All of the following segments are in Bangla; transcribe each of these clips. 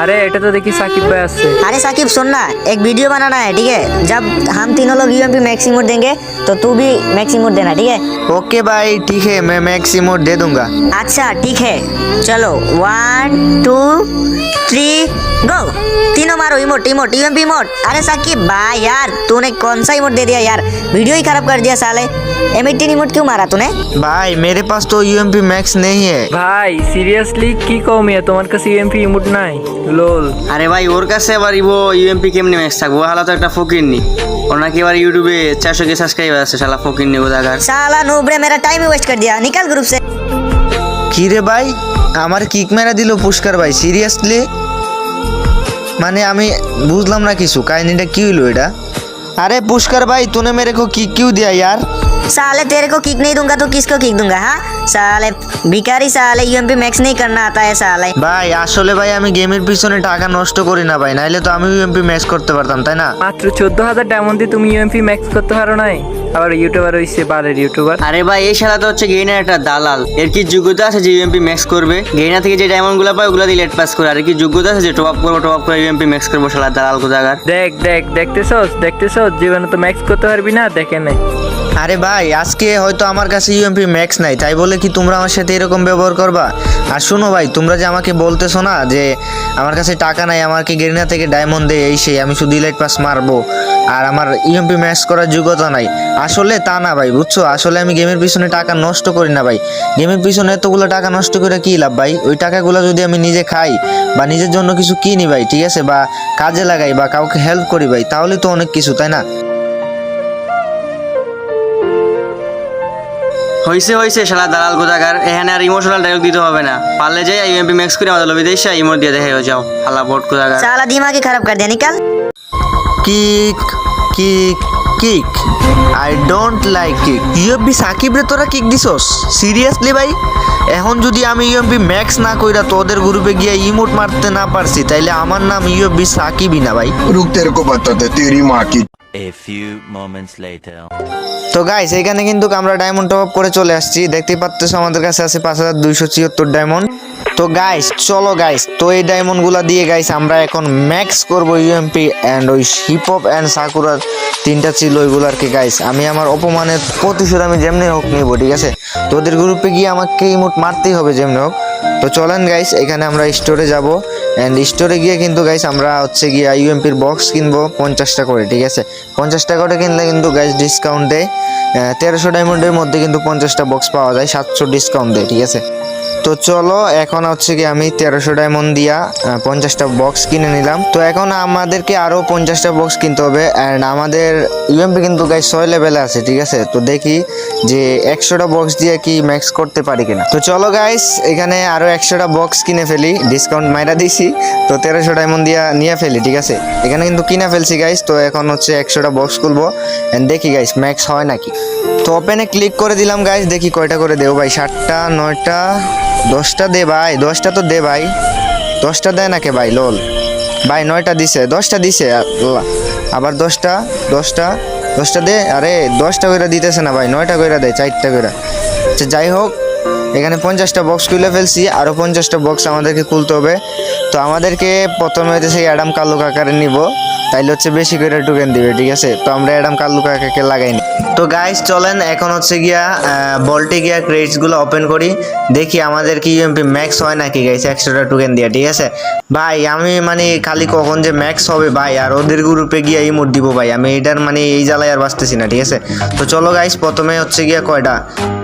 अरे এটা তো দেখি সাকিব ভাই আছে। अरे साकिब सुन ना, एक वीडियो बनाना है, ठीक है। जब हम तीनों लोग यूएमपी मैक्स इमोट देंगे तो तू भी मैक्स इमोट देना, ठीक है। ओके भाई ठीक है, मैं मैक्स इमोट दे दूंगा। अच्छा ठीक है, चलो 1 2 3 गो। तीनों मारो इमोट इमोट यूएमपी इमोट। अरे साकिब भाई यार, तूने कौन सा इमोट दे दिया यार, वीडियो ही खराब कर दिया साले। M18 इमोट क्यों मारा तूने? भाई मेरे पास तो यूएमपी मैक्स नहीं है। ভাই সিরিয়াসলি কি কমে তোমার কাছে ইএমপি ইমোট নাই? লোল। আরে ভাই ওর কাছে আবার ইভো ইউএমপি কেমনি ম্যাক্স থাকবো? হালা তো একটা ফকির নি। ওর নাকি এবার ইউটিউবে 400 সাবস্ক্রাইবার আছে, শালা ফকির নি কোথাকার। साला नूब रे, मेरा टाइम वेस्ट कर दिया, निकल ग्रुप से। কি রে ভাই, আমার কিক মেরা দিল পুষ্কার ভাই, সিরিয়াসলি? মানে আমি বুঝলাম না কিছু, কাহিনীটা কি হইলো এটা? अरे पुष्कर भाई तूने मेरे को किक क्यों दिया यार? साले तेरे को किक नहीं दूंगा तो किसको किक दूंगा? हाँ साले भिखारी, साले यूएमपी मैक्स नहीं करना आता है साले। ভাই আসলে ভাই আমি গেমের পিছনে টাকা নষ্ট করি না ভাই, নাইলে তো আমি ইউএমপি ম্যাক্স করতে পারতাম, তাই না? মাত্র 14000 ডায়মন্ড দিয়ে তুমি ইএমপি ম্যাক্স করতে পারো নাই? আবার ইউটিউবার হইছে, বালের ইউটিউবার। আরে ভাই এই শালা তো হচ্ছে গেইনার একটা দালাল। এর কি যোগ্যতা আছে যে ইউএমপি ম্যাক্স করবে? গেইনার থেকে যে ডায়মন্ড গুলো পায় ওগুলো দিয়ে লেট পাস করে। আর কি যোগ্যতা আছে যে টপ আপ করে ইউএমপি ম্যাক্স করবো? শালা দালাল কোথাকার। দেখতেছস জীবনে তো ম্যাক্স করতে পারবি না, দেখে নে। আরে ভাই আজকে হয়তো আমার কাছে ইউএমপি ম্যাক্স নাই, তাই বলে কি তোমরা আমার সাথে এরকম ব্যবহার করবা? আর শুনো ভাই, তোমরা যে আমাকে বলতেছো না যে আমার কাছে টাকা নাই, আমাকে গেরিনা থেকে ডায়মন্ড দে, এই সেই, আমি শুধু ইলাইট পাস মারবো আর আমার ইউএমপি ম্যাক্স করার যোগ্যতা নাই, আসলে তা না ভাই, বুঝছো? আসলে আমি গেমের পিছনে টাকা নষ্ট করি না ভাই। গেমের পিছনে এতগুলো টাকা নষ্ট করে কি লাভ ভাই? ওই টাকাগুলো যদি আমি নিজে খাই বা নিজের জন্য কিছু কিনি ভাই, ঠিক আছে, বা কাজে লাগাই বা কাউকে হেল্প করি ভাই, তাহলে তো অনেক কিছু, তাই না? হইছে শালা দালাল কোথাকার। এখানে আর ইমোশনাল ডায়লগ দিতে হবে না। পারলে যাই ইউএমপি ম্যাক্স করে আমাদের লবি দেশে ইমোট দিয়ে দেখে যাও। হালা বোট কোথাকার। साला दिमाग ही खराब कर दिया, निकल। Kick kick kick, I don't like kick. ইউএমপি সাকিব রে তোরা কিক দিছস? সিরিয়াসলি ভাই? এখন যদি আমি ইউএমপি ম্যাক্স না কইরা তোদের গ্রুপে গিয়ে ইমোট মারতে না পারছি, তাইলে আমার নাম ইউএমপি সাকিবই না ভাই। रुक तेरे को बताते तेरी माँ की। A few moments later. তো গাইস এখানে কিন্তু আমরা ডায়মন্ড টপ আপ করে চলে আসছি, দেখতেই পাচ্ছ আমাদের কাছে আছে 5274 ডায়মন্ড। তো গাইস চলো গাইস, তো এই ডায়মন্ডগুলো দিয়ে গাইস আমরা এখন ম্যাক্স করব ইউএমপি এন্ড ওই হিপ হপ এন্ড সাকুরার তিনটা ছিল ওইগুলারকে গাইস আমি আমার অপমানের প্রতিশোধ আমি যেমনি হোক নিব, ঠিক আছে? তোদের গ্রুপে গিয়ে আমাকে ইমোট মারতেই হবে যেমনি হোক। তো চলেন গাইস, এখানে আমরা স্টোরে যাব এন্ড স্টোরে গিয়ে কিন্তু গাইস আমরা হচ্ছে গিয়ে ইউএমপির বক্স কিনবো 50টা করে, ঠিক আছে? 50টা করে কিনলে কিন্তু গাইস ডিসকাউন্ট দেয়। 1300 ডায়মন্ডের মধ্যে কিন্তু 50টা বক্স পাওয়া যায়, 700 ডিসকাউন্ট দেয়, ঠিক আছে? তো চলো এখন হচ্ছে কি আমি 1300 ডায়মন্ড দিয়া 50টা বক্স কিনে নিলাম। তো এখন আমাদেরকে আরো 50টা বক্স কিনতে হবে এন্ড আমাদের ইউএমপি কিন্তু গাইস 6 লেভেলে আছে, ঠিক আছে? তো দেখি যে 100টা বক্স দিয়ে কি ম্যাক্স করতে পারি কিনা। তো চলো গাইস এখানে আরো 100টা বক্স কিনে ফেলি, ডিসকাউন্ট মাইরা দিছি, তো 1300 ডায়মন্ড দিয়া নিয়ে ফেলি, ঠিক আছে? এখানে কিন্তু কিনে ফেলছি গাইস। তো এখন হচ্ছে 100টা বক্স খুলবো এন্ড দেখি গাইস ম্যাক্স হয় নাকি। তো ওপেনে ক্লিক করে দিলাম গাইস, দেখি কয়টা করে দেও ভাই। 7টা 9টা 10টা দে ভাই, 10টা তো দে ভাই। 10টা দেয় নাকি ভাই? লোল ভাই 9টা দিছে, 10টা দিছে, আবার 10টা 10টা 10টা দে। আরে 10টা করে দিতেছে না ভাই, 9টা করে দেয়, 4টা করে। আচ্ছা যাই হোক, এখানে 50টা বক্স খুলে ফেলছি, আরো 50টা বক্স আমাদেরকে খুলতে হবে। তো আমাদেরকে প্রথমে হচ্ছে সেই অ্যাডাম কালু কাকারে নিব, তাইলে হচ্ছে বেশি করে টোকেন দিবে, ঠিক আছে? তো আমরা অ্যাডাম কালু কাকাকে লাগাইনি। তো গাইস চলেন এখন হচ্ছে গিয়া বল্টে গিয়া ক্রেডিটস গুলো ওপেন করি, দেখি আমাদের কি ইউএমপি ম্যাক্স হয় নাকি গাইস 100টা টোকেন দিয়া, ঠিক আছে? ভাই আমি মানে খালি কখন যে ম্যাক্স হবে ভাই, আর ওদের গ্রুপে গিয়া ইমোট দিব ভাই, আমি এটার মানে এই জ্বালায় আর বাঁচতেছি না, ঠিক আছে? তো চলো গাইস প্রথমে হচ্ছে গিয়া কয়টা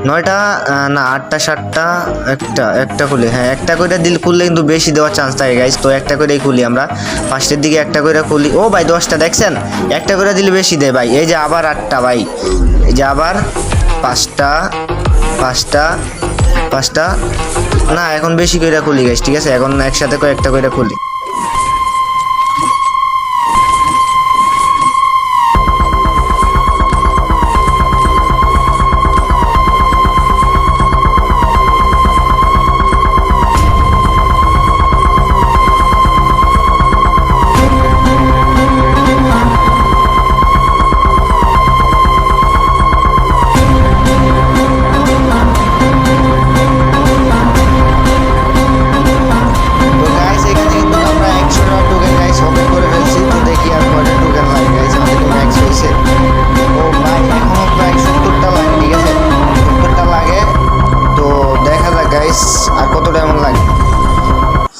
9টা না 8টা 7টা একটা খুলি, হ্যাঁ একটা করে দিল খুললে কিন্তু বেশি দেওয়ার চান্স থাকে গাইস। তো একটা করেই খুলি আমরা, ফার্স্টের দিকে একটা করে খুলি। ও ভাই 10টা দেখছেন, একটা করে দিলে বেশি দেয় ভাই। এই যে আবার 8টা ভাই, এই যে আবার 5টা 5টা 5টা, না এখন বেশি করে খুলি গাইস, ঠিক আছে? এখন একসাথে করে একটা করে খুলি।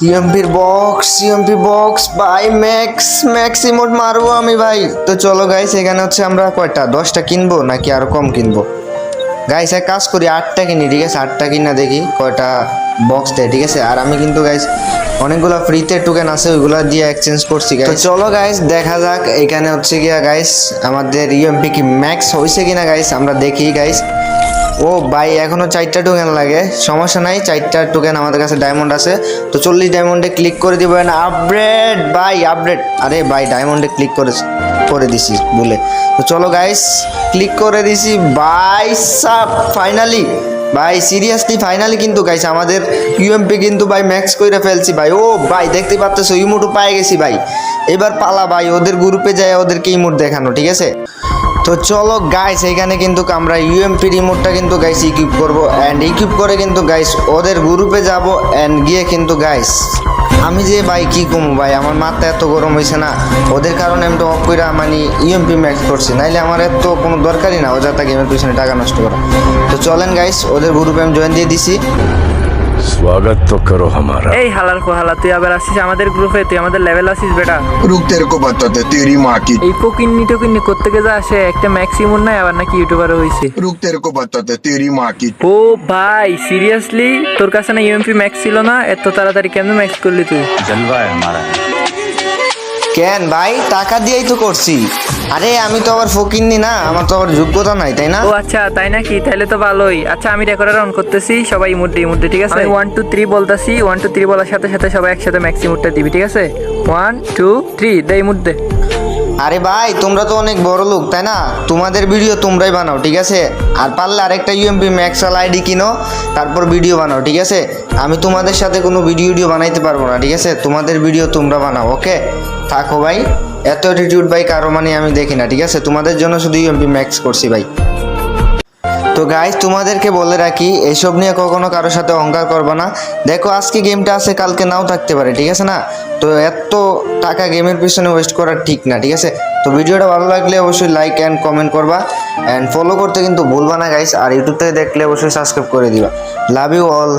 ইউএমপি বক্স ভাই ম্যাক্স ইমোট মারবো আমি ভাই। তো চলো গাইস, এখানে হচ্ছে আমরা কয়টা 10টা কিনবো নাকি আরো কম কিনবো? গাইস এক কাজ করি, 8টা কিনি, ঠিক আছে? 8টা কিনা দেখি কয়টা বক্স দেয়, ঠিক আছে? আর আমি কিন্তু গাইস অনেকগুলো ফ্রিতে টোকেন আছে, ওইগুলা দিয়ে এক্সচেঞ্জ করছি গাইস। তো চলো গাইস দেখা যাক এখানে হচ্ছে গিয়া গাইস আমাদের ইউএমপি কি ম্যাক্স হয়েছে কিনা গাইস, আমরা দেখি গাইস। ও ভাই এখনো 4টা টোকেন লাগে, সমস্যা নাই, 4টা টোকেন আমাদের কাছে ডায়মন্ড আছে। তো 40 ডায়মন্ডে ক্লিক করে দিব আপগ্রেড ভাই, আপগ্রেড। আরে ভাই ডায়মন্ডে ক্লিক করে দিছি বলে। তো চলো গাইস ক্লিক করে দিছি ভাই সাব, ফাইনালি ভাই সিরিয়াসলি ফাইনালি কিন্তু গাইস আমাদের ইউএমপি কিন্তু ভাই ম্যাক্স কইরা ফেলছি ভাই। ও ভাই দেখতে পাচ্ছেছো ইমোটও পাই গেছি ভাই। এবার পালা ভাই ওদের গ্রুপে যায় ওদেরকে ইমোট দেখানো, ঠিক আছে? তো চলো গাইস এখানে কিন্তু আমরা ইউএমপি রিমোটটা কিন্তু গাইস ইকুইপ করব, অ্যান্ড ইকুইপ করে কিন্তু গাইস ওদের গ্রুপে যাব, অ্যান্ড গিয়ে কিন্তু গাইস আমি যে ভাই কি কমু ভাই, আমার মাথা এত গরম হয়েছে না, ওদের কারণে আমি তো অফ করে মানে ইউএমপি ম্যাক্স করছি, নাইলে আমার এত কোনো দরকারই না অযথা গেমের পিছনে টাকা নষ্ট করা। তো চলেন গাইস ওদের গ্রুপে আমি জয়েন দিয়ে দিছি। स्वागत तो करो हमारा। এই হালার হালা, তুই আবার আসিস আমাদের গ্রুপে? তুই আমাদের লেভেল আসিস বেটা? रुक तेरे को बताते तेरी माँ की এই পকিন্নি করতে যা আসে, একটা ম্যাক্সিমুম নাই আবার নাকি ইউটিউবার হইছে। रुक तेरे को बताते तेरी माँ की ও ভাই সিরিয়াসলি তোর কাছে না ইউএমপি ম্যাক্স ছিল না? এত তাড়াতাড়ি কেমনে ম্যাক্স করলি তুই? जलवा है हमारा। কেন ভাই টাকা দিয়েই তো করছি। আরে আমি তো আবার ফকিন্নি না, আমার তো আবার যোগ্যতা নাই, তাই না? ও আচ্ছা তাই নাকি? তাহলে তো ভালোই। আচ্ছা আমি রেকর্ডার অন করতেছি, সবাই ইমোটে ঠিক আছে? আমি 1 2 3 বলতাছি, 1 2 3 বলার সাথে সাথে সবাই একসাথে ম্যাক্স ইমোটটা দিবি, ঠিক আছে? 1 2 3 দে ইমোট দে। আরে ভাই তোমরা তো অনেক বড় লোক, তাই না? তোমাদের ভিডিও তোমরাই বানাও, ঠিক আছে? আর পারলে আরেকটা ইউএমপি ম্যাক্সাল আইডি কিনো, তারপর ভিডিও বানাও, ঠিক আছে? আমি তোমাদের সাথে কোনো ভিডিও বানাইতে পারবো না, ঠিক আছে? তোমাদের ভিডিও তোমরা বানাও, ওকে? থাকো ভাই, এত অ্যাটিটিউড ভাই কারো মানে আমি দেখি না, ঠিক আছে? তোমাদের জন্য শুধু ইউএমপি ম্যাক্স করছি ভাই। তো গাইস তোমাদেরকে বলে রাখি এসব নিয়ে কখনো কারোর সাথে অহংকার করবা না। দেখো আজকে গেমটা আছে, কালকে নাও থাকতে পারে, ঠিক আছে না? তো এত টাকা গেমের পিছনে ওয়েস্ট করা ঠিক না, ঠিক আছে? তো ভিডিওটা ভালো লাগলে অবশ্যই লাইক অ্যান্ড কমেন্ট করবা, অ্যান্ড ফলো করতে কিন্তু ভুলবা না গাইস। আর ইউটিউব থেকে দেখলে অবশ্যই সাবস্ক্রাইব করে দিবা। Love you all.